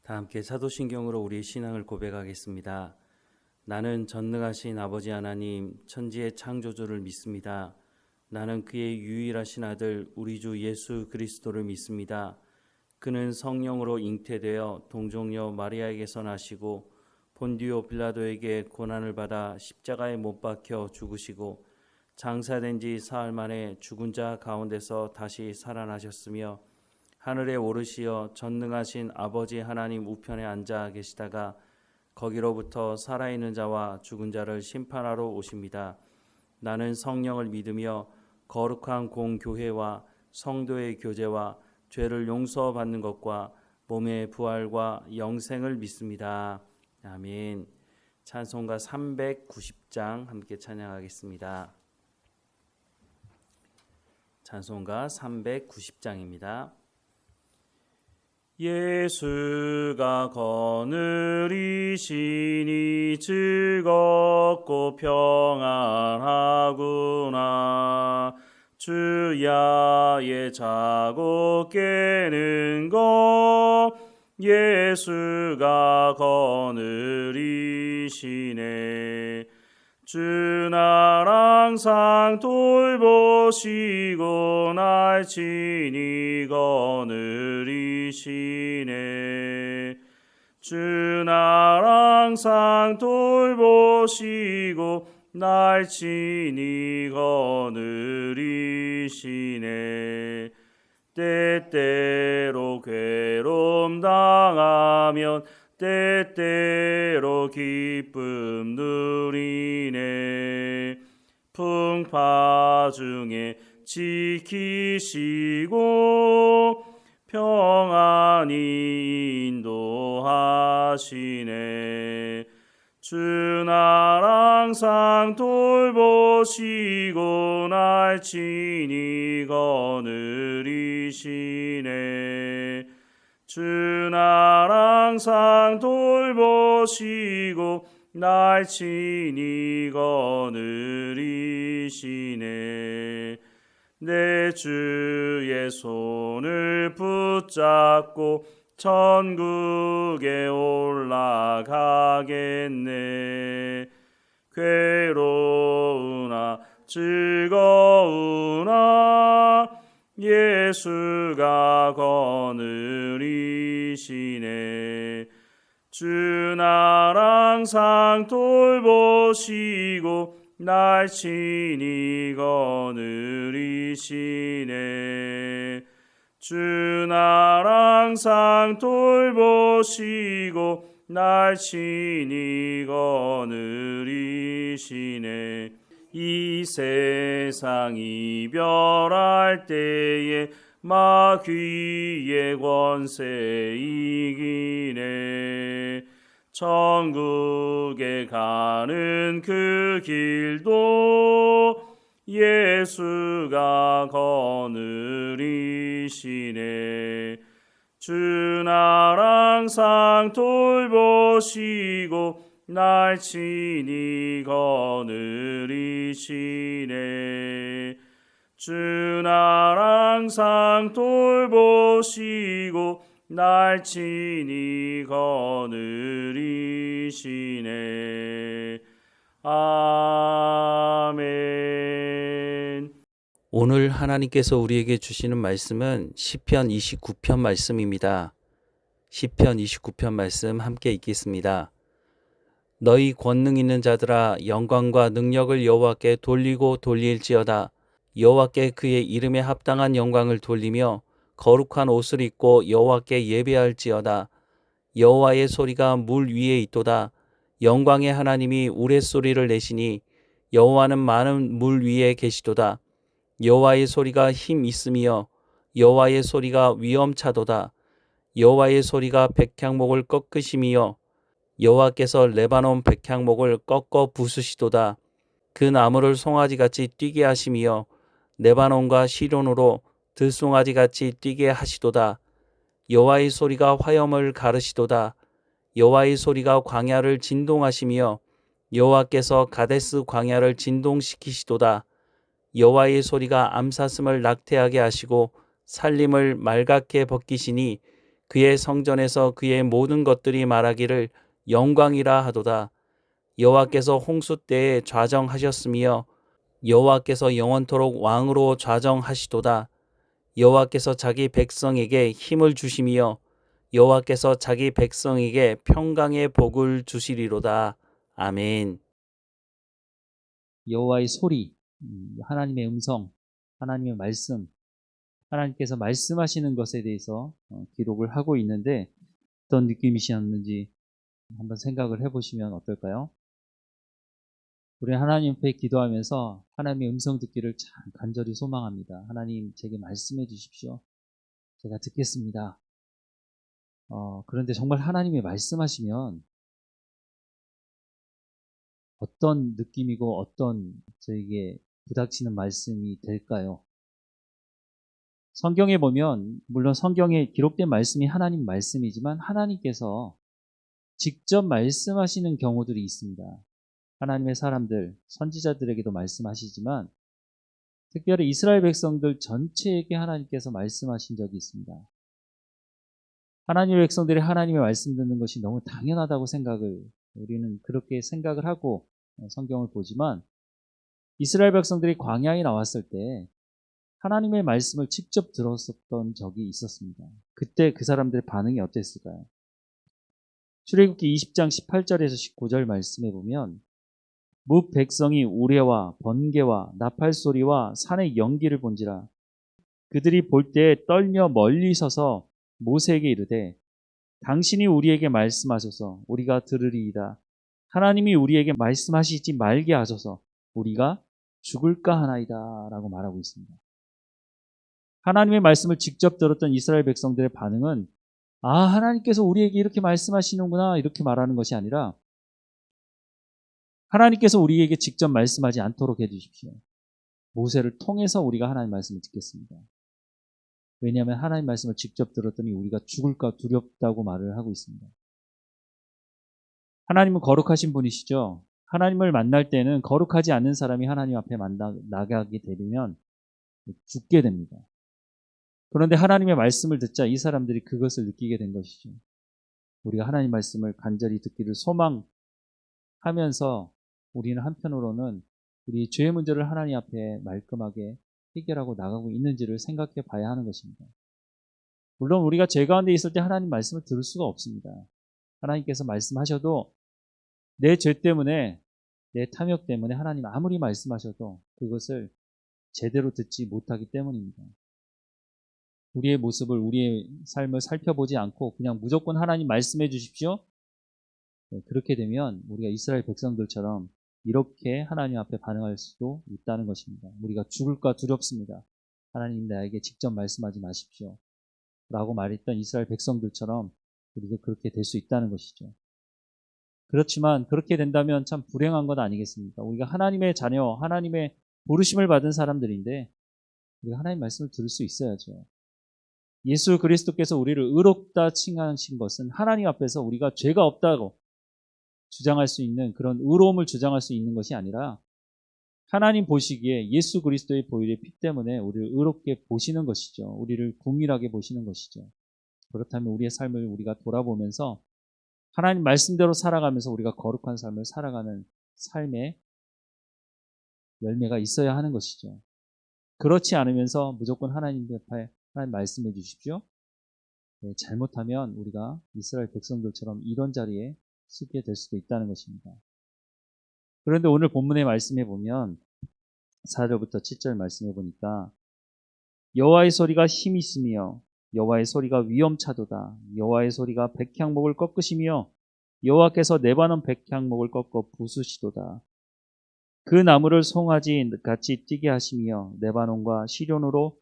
다 함께 사도신경으로 우리의 신앙을 고백하겠습니다. 나는 전능하신 아버지 하나님 천지의 창조주를 믿습니다. 나는 그의 유일하신 아들 우리 주 예수 그리스도를 믿습니다. 그는 성령으로 잉태되어 동정녀 마리아에게서 나시고 본디오 빌라도에게 고난을 받아 십자가에 못 박혀 죽으시고 장사된 지 사흘 만에 죽은 자 가운데서 다시 살아나셨으며 하늘에 오르시어 전능하신 아버지 하나님 우편에 앉아 계시다가 거기로부터 살아있는 자와 죽은 자를 심판하러 오십니다. 나는 성령을 믿으며 거룩한 공교회와 성도의 교제와 죄를 용서받는 것과 몸의 부활과 영생을 믿습니다. 아멘. 찬송가 390장 함께 찬양하겠습니다. 찬송가 390장입니다. 예수가 거느리시니 즐겁고 평안하구나. 주야의 자고 깨는 것 예수가 거느리시네. 주 날 항상 돌보시고 날 친히 거느리시네. 주 날 항상 돌보시고 날 친히 거느리시네. 때때로 괴로움 당하면 때때로 기쁨 누리네. 풍파 중에 지키시고 평안히 인도하시네. 주 날 항상 돌보시고 날 친히 거느리시네. 주 날 항상 돌보시고 날 친히 거느리시네. 내 주의 손을 붙잡고 천국에 올라가겠네. 괴로우나 즐거우나 예수가 거느리시네. 주 날 항상 돌보시고 날 친히 거느리시네. 주 날 항상 돌보시고 날 친히 거느리시네. 이 세상 이별할 때에 마귀의 권세 이기네. 천국에 가는 그 길도 예수가 거느리시네. 주 날 항상 돌보시고 날 친히 거느리시네. 주 날 항상 돌보시고 날 친히 거느리시네. 아멘. 오늘 하나님께서 우리에게 주시는 말씀은 시편 29편 말씀입니다. 시편 29편 말씀 함께 읽겠습니다. 너희 권능 있는 자들아 영광과 능력을 여호와께 돌리고 돌릴지어다. 여호와께 그의 이름에 합당한 영광을 돌리며 거룩한 옷을 입고 여호와께 예배할지어다. 여호와의 소리가 물 위에 있도다. 영광의 하나님이 우레소리를 내시니 여호와는 많은 물 위에 계시도다. 여호와의 소리가 힘 있으며 여호와의 소리가 위엄차도다. 여호와의 소리가 백향목을 꺾으심이여 여호와께서 레바논 백향목을 꺾어 부수시도다. 그 나무를 송아지같이 뛰게 하심이여 레바논과 시론으로 들송아지같이 뛰게 하시도다. 여호와의 소리가 화염을 가르시도다. 여호와의 소리가 광야를 진동하시며 여호와께서 가데스 광야를 진동시키시도다. 여호와의 소리가 암사슴을 낙태하게 하시고 살림을 말갛게 벗기시니 그의 성전에서 그의 모든 것들이 말하기를 영광이라 하도다. 여호와께서 홍수 때에 좌정하셨으며 여호와께서 영원토록 왕으로 좌정하시도다. 여호와께서 자기 백성에게 힘을 주심이여 여호와께서 자기 백성에게 평강의 복을 주시리로다. 아멘. 여호와의 소리, 하나님의 음성, 하나님의 말씀, 하나님께서 말씀하시는 것에 대해서 기록을 하고 있는데 어떤 느낌이셨는지 한번 생각을 해보시면 어떨까요? 우리 하나님 앞에 기도하면서 하나님의 음성 듣기를 참 간절히 소망합니다. 하나님 제게 말씀해 주십시오. 제가 듣겠습니다. 그런데 정말 하나님이 말씀하시면 어떤 느낌이고 어떤 저에게 부닥치는 말씀이 될까요? 성경에 보면 물론 성경에 기록된 말씀이 하나님 말씀이지만 하나님께서 직접 말씀하시는 경우들이 있습니다. 하나님의 사람들, 선지자들에게도 말씀하시지만 특별히 이스라엘 백성들 전체에게 하나님께서 말씀하신 적이 있습니다. 하나님의 백성들이 하나님의 말씀 듣는 것이 너무 당연하다고 우리는 그렇게 생각을 하고 성경을 보지만 이스라엘 백성들이 광야에 나왔을 때 하나님의 말씀을 직접 들었었던 적이 있었습니다. 그때 그 사람들의 반응이 어땠을까요? 출애굽기 20장 18절에서 19절 말씀에 보면 뭇 백성이 우레와 번개와 나팔 소리와 산의 연기를 본지라 그들이 볼 때 떨며 멀리 서서 모세에게 이르되 당신이 우리에게 말씀하소서 우리가 들으리이다. 하나님이 우리에게 말씀하시지 말게 하소서 우리가 죽을까 하나이다 라고 말하고 있습니다. 하나님의 말씀을 직접 들었던 이스라엘 백성들의 반응은 하나님께서 우리에게 이렇게 말씀하시는구나 이렇게 말하는 것이 아니라 하나님께서 우리에게 직접 말씀하지 않도록 해주십시오. 모세를 통해서 우리가 하나님 말씀을 듣겠습니다. 왜냐하면 하나님 말씀을 직접 들었더니 우리가 죽을까 두렵다고 말을 하고 있습니다. 하나님은 거룩하신 분이시죠. 하나님을 만날 때는 거룩하지 않는 사람이 하나님 앞에 나가게 되면 죽게 됩니다. 그런데 하나님의 말씀을 듣자 이 사람들이 그것을 느끼게 된 것이죠. 우리가 하나님 말씀을 간절히 듣기를 소망하면서 우리는 한편으로는 우리 죄의 문제를 하나님 앞에 말끔하게 해결하고 나가고 있는지를 생각해 봐야 하는 것입니다. 물론 우리가 죄 가운데 있을 때 하나님 말씀을 들을 수가 없습니다. 하나님께서 말씀하셔도 내 죄 때문에 내 탐욕 때문에 하나님 아무리 말씀하셔도 그것을 제대로 듣지 못하기 때문입니다. 우리의 모습을 우리의 삶을 살펴보지 않고 그냥 무조건 하나님 말씀해 주십시오. 그렇게 되면 우리가 이스라엘 백성들처럼 이렇게 하나님 앞에 반응할 수도 있다는 것입니다. 우리가 죽을까 두렵습니다. 하나님 나에게 직접 말씀하지 마십시오. 라고 말했던 이스라엘 백성들처럼 우리도 그렇게 될 수 있다는 것이죠. 그렇지만 그렇게 된다면 참 불행한 것 아니겠습니까? 우리가 하나님의 자녀, 하나님의 부르심을 받은 사람들인데 우리가 하나님 말씀을 들을 수 있어야죠. 예수 그리스도께서 우리를 의롭다 칭하신 것은 하나님 앞에서 우리가 죄가 없다고 주장할 수 있는 그런 의로움을 주장할 수 있는 것이 아니라 하나님 보시기에 예수 그리스도의 보혈의 피 때문에 우리를 의롭게 보시는 것이죠. 우리를 궁일하게 보시는 것이죠. 그렇다면 우리의 삶을 우리가 돌아보면서 하나님 말씀대로 살아가면서 우리가 거룩한 삶을 살아가는 삶의 열매가 있어야 하는 것이죠. 그렇지 않으면서 무조건 하나님 앞에 하나님 말씀해 주십시오. 잘못하면 우리가 이스라엘 백성들처럼 이런 자리에 서게 될 수도 있다는 것입니다. 그런데 오늘 본문의 말씀에 보면 4절부터 7절 말씀해 보니까 여호와의 소리가 힘이 있으며 여호와의 소리가 위엄차도다. 여호와의 소리가 백향목을 꺾으시며 여호와께서 레바논 백향목을 꺾어 부수시도다. 그 나무를 송아지 같이 뛰게 하시며 레바논과 시련으로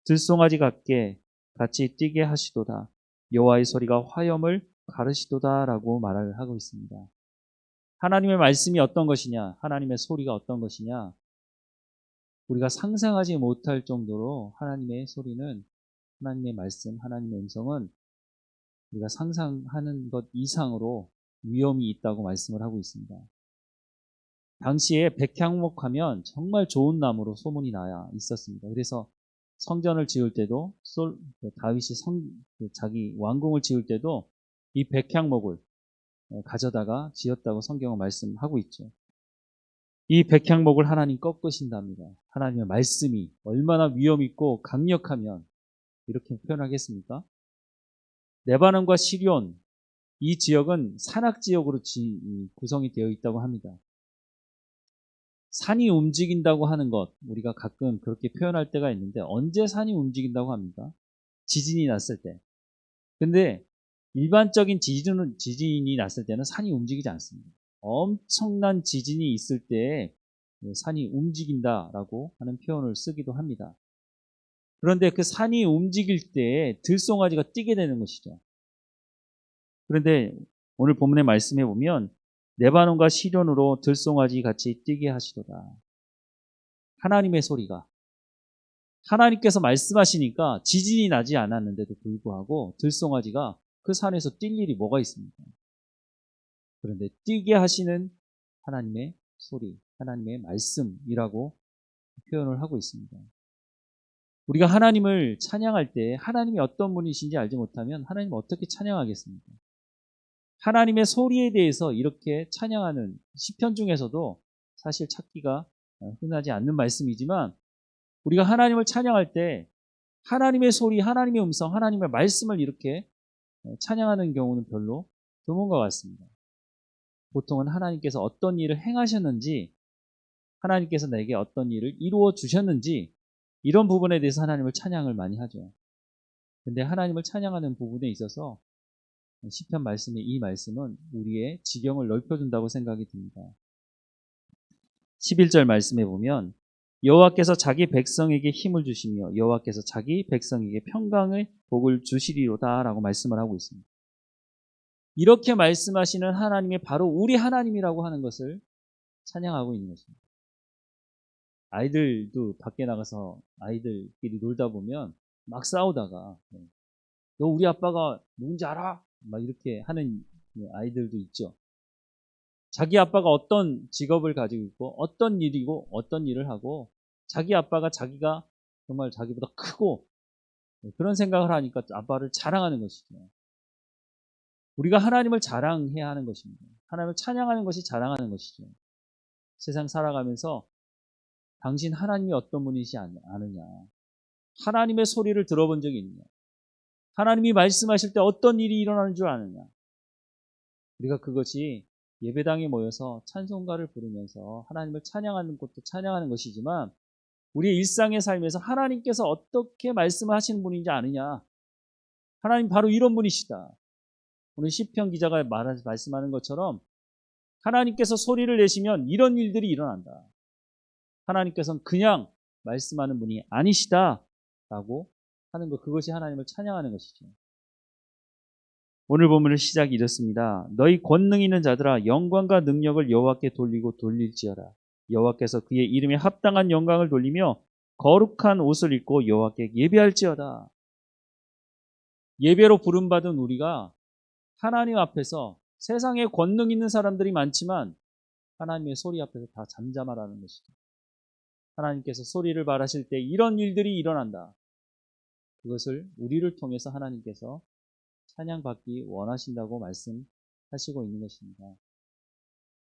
들송아지 같이 뛰게 하시도다. 여호와의 소리가 화염을 가르시도다라고 말을 하고 있습니다. 하나님의 말씀이 어떤 것이냐? 하나님의 소리가 어떤 것이냐? 우리가 상상하지 못할 정도로 하나님의 소리는 하나님의 말씀, 하나님의 음성은 우리가 상상하는 것 이상으로 위험이 있다고 말씀을 하고 있습니다. 당시에 백향목 하면 정말 좋은 나무로 소문이 나야 있었습니다. 그래서 성전을 지을 때도 다윗이 자기 왕궁을 지을 때도 이 백향목을 가져다가 지었다고 성경은 말씀하고 있죠. 이 백향목을 하나님 꺾으신답니다. 하나님의 말씀이 얼마나 위험 있고 강력하면 이렇게 표현하겠습니까? 레바논과 시리온 이 지역은 산악 지역으로 구성이 되어 있다고 합니다. 산이 움직인다고 하는 것, 우리가 가끔 그렇게 표현할 때가 있는데 언제 산이 움직인다고 합니까? 지진이 났을 때. 근데 일반적인 지진이 났을 때는 산이 움직이지 않습니다. 엄청난 지진이 있을 때 산이 움직인다라고 하는 표현을 쓰기도 합니다. 그런데 그 산이 움직일 때 들송아지가 뛰게 되는 것이죠. 그런데 오늘 본문의 말씀에 보면 레바논과 시련으로 들송아지 같이 뛰게 하시도다. 하나님의 소리가 하나님께서 말씀하시니까 지진이 나지 않았는데도 불구하고 들송아지가 그 산에서 뛸 일이 뭐가 있습니까? 그런데 뛰게 하시는 하나님의 소리, 하나님의 말씀이라고 표현을 하고 있습니다. 우리가 하나님을 찬양할 때 하나님이 어떤 분이신지 알지 못하면 하나님을 어떻게 찬양하겠습니까? 하나님의 소리에 대해서 이렇게 찬양하는 시편 중에서도 사실 찾기가 흔하지 않는 말씀이지만 우리가 하나님을 찬양할 때 하나님의 소리, 하나님의 음성, 하나님의 말씀을 이렇게 찬양하는 경우는 별로 드문 것 같습니다. 보통은 하나님께서 어떤 일을 행하셨는지, 하나님께서 내게 어떤 일을 이루어 주셨는지 이런 부분에 대해서 하나님을 찬양을 많이 하죠. 근데 하나님을 찬양하는 부분에 있어서 시편 말씀의 이 말씀은 우리의 지경을 넓혀준다고 생각이 듭니다. 11절 말씀에 보면 여호와께서 자기 백성에게 힘을 주시며 여호와께서 자기 백성에게 평강의 복을 주시리로다 라고 말씀을 하고 있습니다. 이렇게 말씀하시는 하나님이 바로 우리 하나님이라고 하는 것을 찬양하고 있는 것입니다. 아이들도 밖에 나가서 아이들끼리 놀다 보면 막 싸우다가 너 우리 아빠가 누군지 알아? 막 이렇게 하는 아이들도 있죠. 자기 아빠가 어떤 직업을 가지고 있고 어떤 일이고 어떤 일을 하고 자기 아빠가 자기가 정말 자기보다 크고 그런 생각을 하니까 아빠를 자랑하는 것이죠. 우리가 하나님을 자랑해야 하는 것입니다. 하나님을 찬양하는 것이 자랑하는 것이죠. 세상 살아가면서 당신 하나님이 어떤 분이시 아느냐? 하나님의 소리를 들어본 적이 있느냐? 하나님이 말씀하실 때 어떤 일이 일어나는 줄 아느냐? 우리가 그것이 예배당에 모여서 찬송가를 부르면서 하나님을 찬양하는 것도 찬양하는 것이지만 우리의 일상의 삶에서 하나님께서 어떻게 말씀하시는 분인지 아느냐? 하나님 바로 이런 분이시다. 오늘 시편 기자가 말씀하는 것처럼 하나님께서 소리를 내시면 이런 일들이 일어난다. 하나님께서는 그냥 말씀하는 분이 아니시다라고 하는 것, 그것이 하나님을 찬양하는 것이죠. 오늘 본문의 시작이 이렇습니다. 너희 권능 있는 자들아 영광과 능력을 여호와께 돌리고 돌릴지어다. 여호와께서 그의 이름에 합당한 영광을 돌리며 거룩한 옷을 입고 여호와께 예배할지어다. 예배로 부름받은 우리가 하나님 앞에서 세상에 권능 있는 사람들이 많지만 하나님의 소리 앞에서 다 잠잠하라는 것이죠. 하나님께서 소리를 발하실 때 이런 일들이 일어난다. 그것을 우리를 통해서 하나님께서 찬양받기 원하신다고 말씀하시고 있는 것입니다.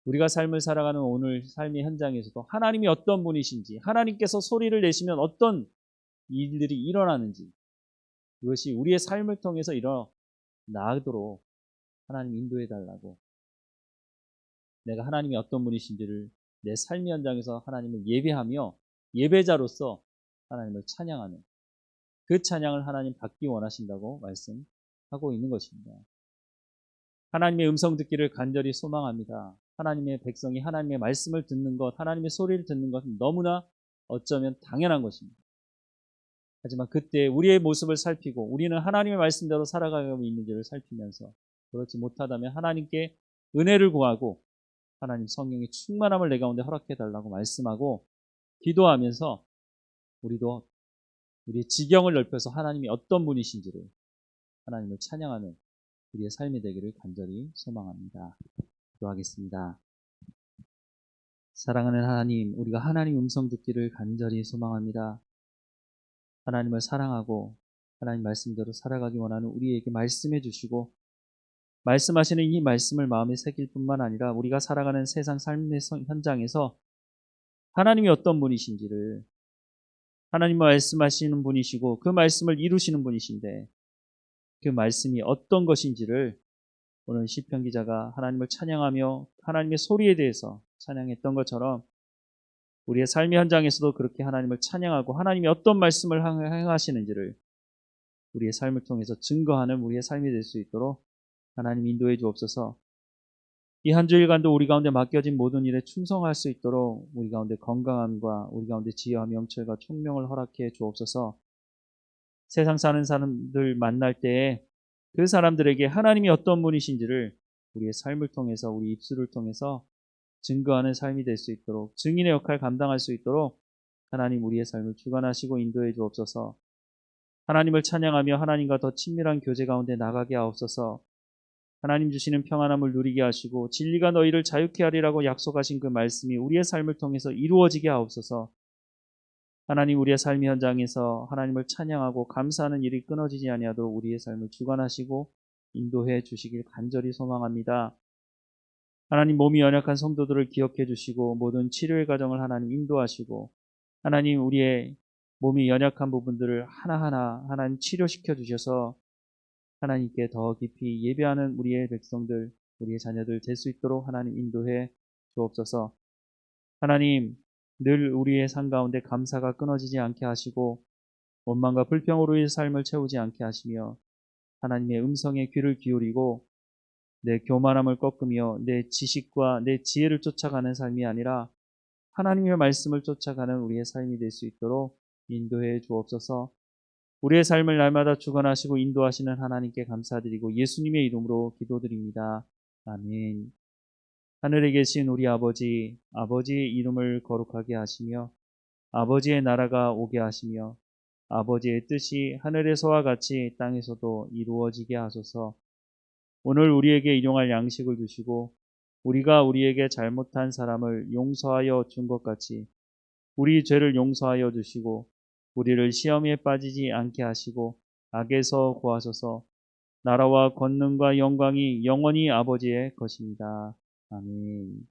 우리가 삶을 살아가는 오늘 삶의 현장에서도 하나님이 어떤 분이신지, 하나님께서 소리를 내시면 어떤 일들이 일어나는지, 그것이 우리의 삶을 통해서 일어나도록 하나님 인도해 달라고, 내가 하나님이 어떤 분이신지를 내 삶의 현장에서 하나님을 예배하며 예배자로서 하나님을 찬양하는 그 찬양을 하나님 받기 원하신다고 말씀하고 있는 것입니다. 하나님의 음성 듣기를 간절히 소망합니다. 하나님의 백성이 하나님의 말씀을 듣는 것, 하나님의 소리를 듣는 것은 너무나 어쩌면 당연한 것입니다. 하지만 그때 우리의 모습을 살피고 우리는 하나님의 말씀대로 살아가고 있는지를 살피면서 그렇지 못하다면 하나님께 은혜를 구하고 하나님 성령의 충만함을 내 가운데 허락해 달라고 말씀하고 기도하면서 우리도 우리의 지경을 넓혀서 하나님이 어떤 분이신지를 하나님을 찬양하는 우리의 삶이 되기를 간절히 소망합니다. 기도하겠습니다. 사랑하는 하나님, 우리가 하나님 음성 듣기를 간절히 소망합니다. 하나님을 사랑하고 하나님 말씀대로 살아가기 원하는 우리에게 말씀해 주시고 말씀하시는 이 말씀을 마음에 새길 뿐만 아니라 우리가 살아가는 세상 삶의 현장에서 하나님이 어떤 분이신지를 하나님 말씀하시는 분이시고 그 말씀을 이루시는 분이신데 그 말씀이 어떤 것인지를 오늘 시편 기자가 하나님을 찬양하며 하나님의 소리에 대해서 찬양했던 것처럼 우리의 삶의 현장에서도 그렇게 하나님을 찬양하고 하나님이 어떤 말씀을 행하시는지를 우리의 삶을 통해서 증거하는 우리의 삶이 될 수 있도록 하나님 인도해 주옵소서. 이 한 주일간도 우리 가운데 맡겨진 모든 일에 충성할 수 있도록 우리 가운데 건강함과 우리 가운데 지혜와 명철과 총명을 허락해 주옵소서. 세상 사는 사람들 만날 때에 그 사람들에게 하나님이 어떤 분이신지를 우리의 삶을 통해서 우리 입술을 통해서 증거하는 삶이 될 수 있도록 증인의 역할 감당할 수 있도록 하나님 우리의 삶을 주관하시고 인도해 주옵소서. 하나님을 찬양하며 하나님과 더 친밀한 교제 가운데 나가게 하옵소서. 하나님 주시는 평안함을 누리게 하시고 진리가 너희를 자유케 하리라고 약속하신 그 말씀이 우리의 삶을 통해서 이루어지게 하옵소서. 하나님 우리의 삶의 현장에서 하나님을 찬양하고 감사하는 일이 끊어지지 아니하도록 우리의 삶을 주관하시고 인도해 주시길 간절히 소망합니다. 하나님 몸이 연약한 성도들을 기억해 주시고 모든 치료의 과정을 하나님 인도하시고 하나님 우리의 몸이 연약한 부분들을 하나하나 하나님 치료시켜 주셔서 하나님께 더 깊이 예배하는 우리의 백성들, 우리의 자녀들 될 수 있도록 하나님 인도해 주옵소서. 하나님 늘 우리의 삶 가운데 감사가 끊어지지 않게 하시고 원망과 불평으로 우리의 삶을 채우지 않게 하시며 하나님의 음성에 귀를 기울이고 내 교만함을 꺾으며 내 지식과 내 지혜를 쫓아가는 삶이 아니라 하나님의 말씀을 쫓아가는 우리의 삶이 될 수 있도록 인도해 주옵소서. 우리의 삶을 날마다 주관하시고 인도하시는 하나님께 감사드리고 예수님의 이름으로 기도드립니다. 아멘. 하늘에 계신 우리 아버지, 아버지의 이름을 거룩하게 하시며 아버지의 나라가 오게 하시며 아버지의 뜻이 하늘에서와 같이 땅에서도 이루어지게 하소서. 오늘 우리에게 일용할 양식을 주시고 우리가 우리에게 잘못한 사람을 용서하여 준 것 같이 우리 죄를 용서하여 주시고 우리를 시험에 빠지지 않게 하시고 악에서 구하소서. 나라와 권능과 영광이 영원히 아버지의 것입니다. 아멘.